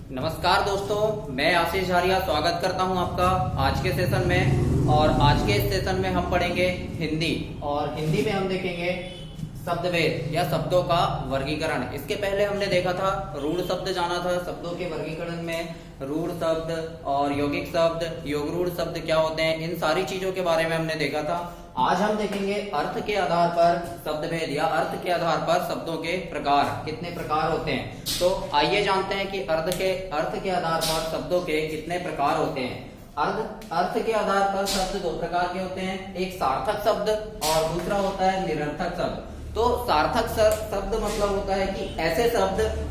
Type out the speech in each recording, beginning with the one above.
नमस्कार दोस्तों, मैं आशीष झारिया स्वागत करता हूं आपका आज के सेशन में। और आज के इस सेशन में हम पढ़ेंगे हिंदी, और हिंदी में हम देखेंगे शब्दभेद या शब्दों का वर्गीकरण। इसके पहले हमने देखा था रूढ़ शब्द, जाना था शब्दों के वर्गीकरण में रूढ़ शब्द और यौगिक शब्द, योग रूढ़ शब्द क्या होते हैं, इन सारी चीजों के बारे में हमने देखा था। आज हम देखेंगे अर्थ के आधार पर शब्दभेद या अर्थ के आधार पर शब्दों के प्रकार, कितने प्रकार होते हैं। तो आइए जानते हैं कि अर्थ के आधार पर शब्दों के कितने प्रकार होते हैं। अर्थ के आधार पर शब्द दो प्रकार के होते हैं, एक सार्थक शब्द और दूसरा होता है निरर्थक शब्द। तो सार्थक शब्द मतलब होता है कि ऐसे शब्द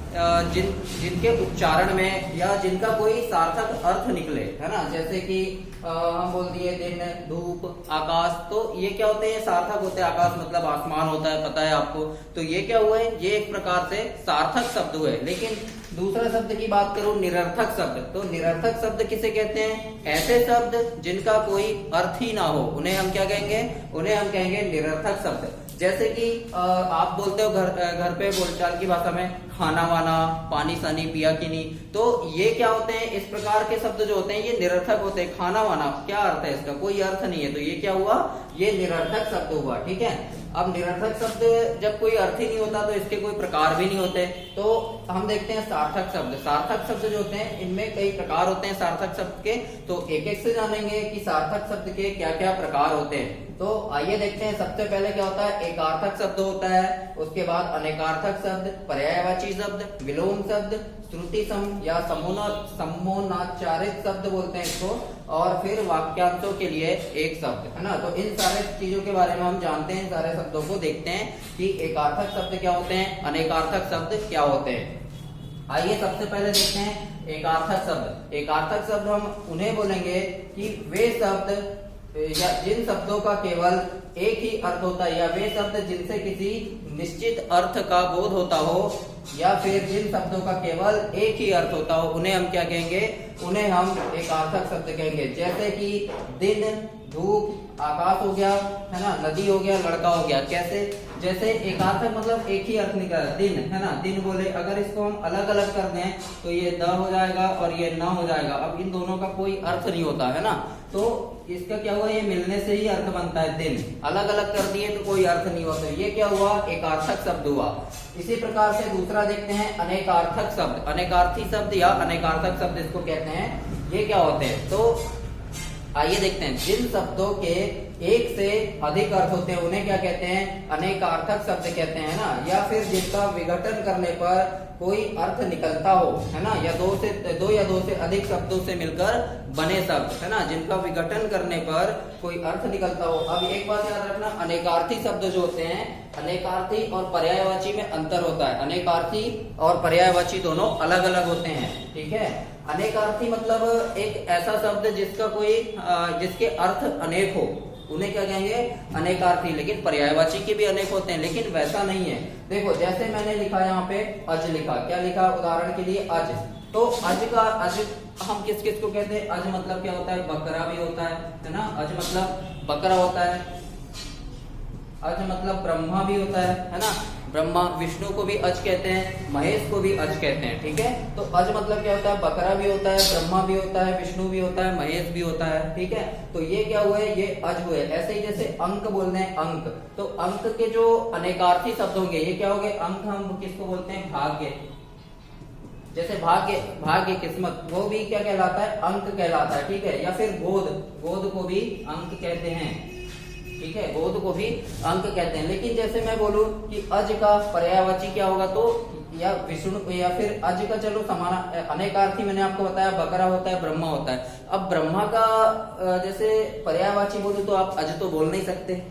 जिनके उच्चारण में या जिनका कोई सार्थक अर्थ निकले, है ना। जैसे कि हम बोल दिए दिन, धूप, आकाश, तो ये क्या होते हैं, सार्थक होते हैं। आकाश मतलब आसमान होता है, पता है आपको। तो ये क्या हुए, ये एक प्रकार से सार्थक शब्द हुए। लेकिन दूसरा शब्द की बात करूं, निरर्थक शब्द। तो निरर्थक शब्द किसे कहते हैं, ऐसे शब्द जिनका कोई अर्थ ही ना हो, उन्हें हम क्या कहेंगे, उन्हें हम कहेंगे निरर्थक शब्द। जैसे कि आप बोलते हो घर पे बोलचाल की भाषा में खाना वाना, पानी सानी पिया कि नहीं, तो ये क्या होते हैं, इस प्रकार के शब्द जो होते हैं ये निरर्थक होते हैं। खाना वाना क्या अर्थ है, इसका कोई अर्थ नहीं है, तो ये क्या हुआ, ये निरर्थक शब्द हुआ। ठीक है। अब निरर्थक शब्द जब कोई अर्थ ही नहीं होता तो इसके कोई प्रकार भी नहीं होते। तो हम देखते हैं सार्थक शब्द। सार्थक शब्द जो होते हैं इनमें कई प्रकार होते हैं सार्थक शब्द के। तो एक एक से जानेंगे कि सार्थक शब्द के क्या क्या प्रकार होते हैं। तो आइए देखते हैं। सबसे पहले क्या होता है, एकार्थक शब्द होता है, उसके बाद अनेकार्थक शब्द, पर्यायवाची शब्द, विलोम शब्द, श्रुति सम या समोनाचारित शब्द बोलते हैं इसको, और फिर वाक्यांशों के लिए एक शब्द, है ना। तो इन सारे चीजों के बारे में हम जानते हैं, सारे शब्दों को देखते हैं कि एकार्थक शब्द क्या होते हैं, अनेकार्थक शब्द क्या होते हैं। आइए सबसे पहले देखते हैं एकार्थक शब्द। एकार्थक शब्द हम उन्हें बोलेंगे कि वे शब्द या जिन शब्दों का केवल एक ही अर्थ होता है, या वे शब्द जिनसे किसी निश्चित अर्थ का बोध होता हो, या फिर जिन शब्दों का केवल एक ही अर्थ होता हो, उन्हें हम क्या कहेंगे, उन्हें हम एकार्थक शब्द कहेंगे। जैसे कि दिन, धूप, आकाश हो गया, है ना, नदी हो गया, लड़का हो गया। कैसे, जैसे एकार्थक मतलब एक ही अर्थ निकला, दिन, है ना, दिन बोले, अगर इसको हम अलग अलग कर दें तो ये द हो जाएगा और ये न हो जाएगा। अब इन दोनों का कोई अर्थ नहीं होता, है ना। तो इसका क्या हुआ, ये मिलने से ही अर्थ बनता है दिन। अलग अलग कर दिए तो कोई अर्थ नहीं होता। ये क्या हुआ, एकार्थक शब्द हुआ। इसी प्रकार से दूसरा देखते हैं अनेकार्थक शब्द। अनेकार्थी शब्द या अनेकार्थक शब्द इसको कहते हैं। ये क्या होते हैं, तो आइए देखते हैं। जिन शब्दों के एक से अधिक अर्थ होते हैं उन्हें क्या कहते हैं, अनेकार्थक शब्द कहते हैं ना। या फिर जिनका विघटन करने पर कोई अर्थ निकलता हो, है ना, या दो या दो से अधिक शब्दों से मिलकर बने शब्द, है ना, जिनका विघटन करने पर कोई अर्थ निकलता हो। अब एक बात याद रखना, अनेकार्थी शब्द जो होते हैं, अनेकार्थी और पर्यायवाची में अंतर होता है। अनेकार्थी और पर्यायवाची दोनों अलग अलग होते हैं। ठीक है। अनेकार्थी मतलब एक ऐसा शब्द जिसके अर्थ अनेक हो, उन्हें क्या कहेंगे, अनेकार्थी। लेकिन पर्यायवाची के भी अनेक होते हैं, लेकिन वैसा नहीं है। देखो जैसे मैंने लिखा यहाँ पे अज लिखा, क्या लिखा, उदाहरण के लिए अज। तो अज हम किस किस को कहते हैं, अज मतलब क्या होता है, बकरा भी होता है ना। अज मतलब बकरा होता है। अज मतलब ब्रह्मा भी होता है ना। ब्रह्मा, विष्णु को भी अज कहते हैं, महेश को भी अज कहते हैं। ठीक है। तो अज मतलब क्या होता है, बकरा भी होता है, ब्रह्मा भी होता है, विष्णु भी होता है, महेश भी होता है। ठीक है। तो ये क्या हुए, ये अज हुए। ऐसे ही जैसे अंक बोलते हैं, अंक, तो अंक के जो अनेकार्थी शब्द होंगे ये क्या होंगे, अंक हम किसको बोलते हैं, भाग्य। जैसे भाग्य किस्मत, वो भी क्या कहलाता है, अंक कहलाता है। ठीक है। या फिर गोद को भी अंक कहते हैं। ठीक है, गोद को भी अंक कहते हैं। लेकिन जैसे मैं बोलूं कि अज का पर्यायवाची क्या होगा, तो या विष्णु या फिर अज का, चलो समाना अनेकार्थी मैंने आपको बताया, बकरा होता है, ब्रह्मा होता है। अब ब्रह्मा का जैसे पर्यायवाची बोलूं तो आप अज तो बोल नहीं सकते,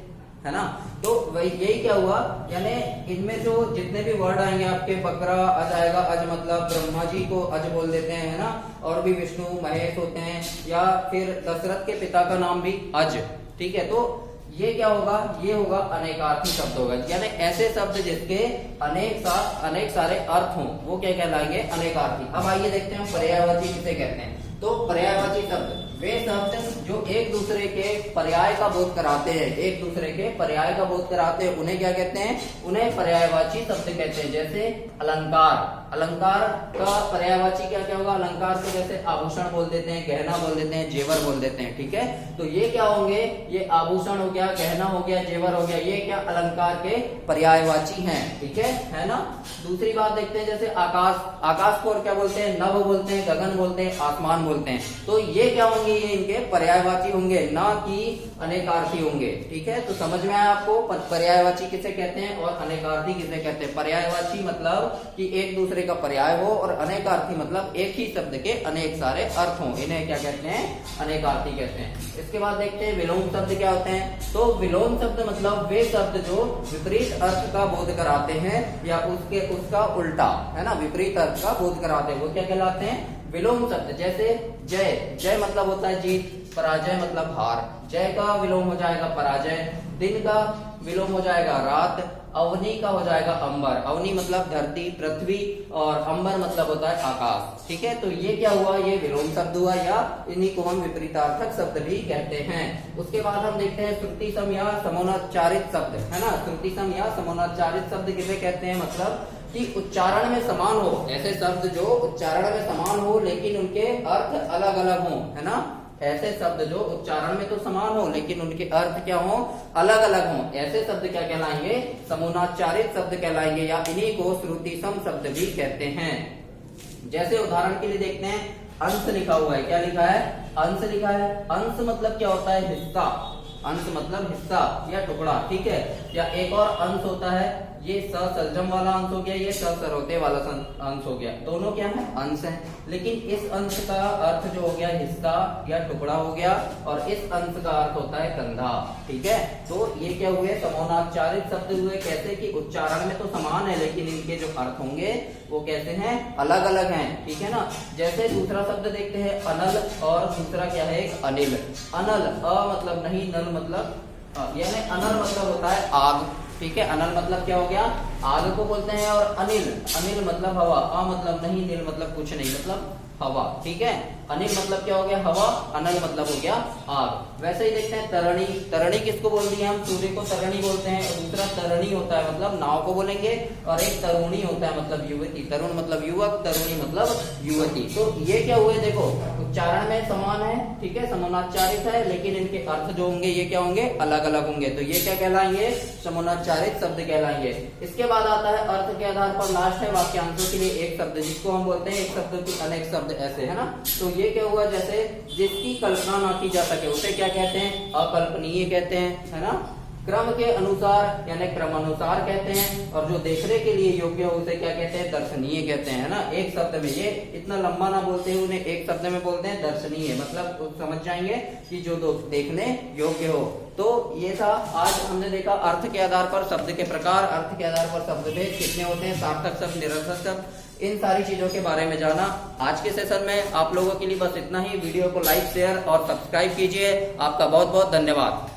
है ना। तो वही यही क्या हुआ, यानी इनमें जो जितने भी वर्ड आएंगे आपके, बकरा अज आएगा, अज मतलब ब्रह्मा जी को अज बोल देते हैं, है ना। और भी विष्णु, महेश होते हैं, या फिर दशरथ के पिता का नाम भी अज। ठीक है। तो ये क्या होगा, ये होगा अनेकार्थी शब्द होगा, यानी ऐसे शब्द जिसके अनेक सारे अर्थ हों, वो क्या कहलाएंगे, अनेकार्थी। अब आइए देखते हैं पर्यायवाची किसे कहते हैं। तो पर्यायवाची शब्द वे शब्द जो एक दूसरे के पर्याय का बोध कराते हैं, एक दूसरे के पर्याय का बोध कराते हैं, उन्हें क्या कहते हैं? उन्हें पर्यायवाची शब्द कहते हैं। जैसे अलंकार, अलंकार का पर्यायवाची क्या क्या होगा? अलंकार को जैसे आभूषण बोल देते हैं, गहना बोल देते हैं, जेवर बोल देते हैं, ठीक है। तो ये क्या होंगे? ये आभूषण हो गया, गहना हो गया, जेवर हो गया, ये क्या अलंकार के पर्यायवाची हैं, ठीक है ना। दूसरी बात देखते हैं, जैसे आकाश, आकाश को और क्या बोलते हैं? नभ बोलते हैं, गगन बोलते हैं, आसमान बोलते हैं। तो ये क्या होंगे? ये इनके पर्यायवाची होंगे, ना कि अनेकार्थी होंगे, ठीक है। तो समझ में आया आपको पर्यायवाची किसे कहते हैं और अनेकार्थी किसे कहते हैं? पर्यायवाची मतलब कि एक दूसरे का पर्याय हो, और अनेकार्थी मतलब एक ही शब्द के अनेक सारे अर्थ हों, इन्हें क्या कहते हैं? अनेकार्थी कहते हैं। इसके बाद देखते हैं विलोम शब्द क्या होते हैं। तो विलोम शब्द मतलब वे शब्द जो विपरीत अर्थ का बोध कराते हैं या उसका उल्टा, है ना, विपरीत अर्थ का बोध कराते हैं, वो क्या कहलाते हैं? विलोम शब्द। जैसे जय, जय मतलब होता है जीत, पराजय मतलब हार, जय का विलोम हो जाएगा पराजय, दिन का विलोम हो जाएगा रात, अवनी का हो जाएगा अंबर, अवनी मतलब धरती पृथ्वी, और अंबर मतलब होता है आकाश, ठीक है। तो ये क्या हुआ? ये विलोम शब्द हुआ, या इन्हीं को हम विपरीतार्थक शब्द भी कहते हैं। उसके बाद हम देखते हैं श्रुति सम या समोच्चारित शब्द, है ना। श्रुति सम या समोच्चारित शब्द किसे कहते हैं? मतलब कि उच्चारण में समान हो, ऐसे शब्द जो उच्चारण में समान हो लेकिन उनके अर्थ अलग अलग हों, है ना। ऐसे शब्द जो उच्चारण में तो समान हो लेकिन उनके अर्थ क्या हो? अलग अलग हो, ऐसे शब्द क्या कहलाएंगे? समोच्चारित शब्द कहलाएंगे, या इन्हीं को श्रुति सम शब्द भी कहते हैं। जैसे उदाहरण के लिए देखते हैं, अंश लिखा हुआ है, क्या लिखा है? अंश लिखा है। अंश मतलब क्या होता है? हिस्सा, अंश मतलब हिस्सा या टुकड़ा, ठीक है। या एक और अंश होता है, ये सलजम वाला अंश हो गया, ये सरोते वाला अंश हो गया, दोनों क्या है? अंश है। लेकिन इस अंश का अर्थ जो हो गया हिस्सा या टुकड़ा हो गया, और इस अंश का अर्थ होता है कंधा, ठीक है। तो ये क्या हुए? समोच्चारित शब्द हुए। कैसे कि उच्चारण में तो समान है लेकिन इनके जो अर्थ होंगे वो कैसे हैं? अलग अलग हैं, ठीक है ना। जैसे दूसरा शब्द देखते हैं अनल, और दूसरा क्या है? एक अनिल। अनल, अ मतलब नहीं, नल मतलब, यानी अनल मतलब होता है आग, ठीक है। अनल मतलब क्या हो गया? आग को बोलते हैं। और अनिल, अनिल मतलब हवा, अ मतलब नहीं, नील मतलब कुछ नहीं, मतलब हवा, ठीक है। अनिल मतलब क्या हो गया? हवा, अनल मतलब हो गया आग। वैसे ही देखते हैं तरणी, तरणी किसको बोल दिया हम? सूर्य को तरणी बोलते हैं। और दूसरा तरणी होता है मतलब नाव को बोलेंगे, और एक तरुणी होता है मतलब युवती, तरुण मतलब युवक, तरुणी मतलब युवती। तो ये क्या हुए? देखो उच्चारण में समान है, ठीक है, समोच्चारित है, लेकिन इनके अर्थ जो होंगे ये क्या होंगे? अलग अलग होंगे। तो ये क्या कहलाएंगे? समोच्चारित शब्द कहलाएंगे। इसके बाद आता है अर्थ के आधार पर, लास्ट है वाक्यांशों के लिए एक शब्द, जिसको हम बोलते हैं एक शब्द की अनेक शब्द, ऐसे, है ना। तो ये क्या हुआ? जैसे जिसकी कल्पना ना की जा सके उसे क्या कहते हैं? अकल्पनीय कहते हैं, है ना। क्रम के अनुसार यानी क्रमानुसार कहते हैं, और जो देखने के लिए योग्य हो उसे क्या कहते हैं? दर्शनीय कहते हैं, है ना। एक शब्द में, ये इतना लंबा ना बोलते हैं, उन्हें एक शब्द में बोलते हैं दर्शनीय, मतलब समझ जाएंगे कि जो देखने योग्य हो। तो ये था, आज हमने देखा अर्थ के आधार पर शब्द के प्रकार, अर्थ के आधार पर शब्द भेद कितने होते हैं, सार्थक शब्द, निरर्थक शब्द, इन सारी चीजों के बारे में जाना। आज के सेशन में आप लोगों के लिए बस इतना ही। वीडियो को लाइक, शेयर और सब्सक्राइब कीजिए। आपका बहुत बहुत धन्यवाद।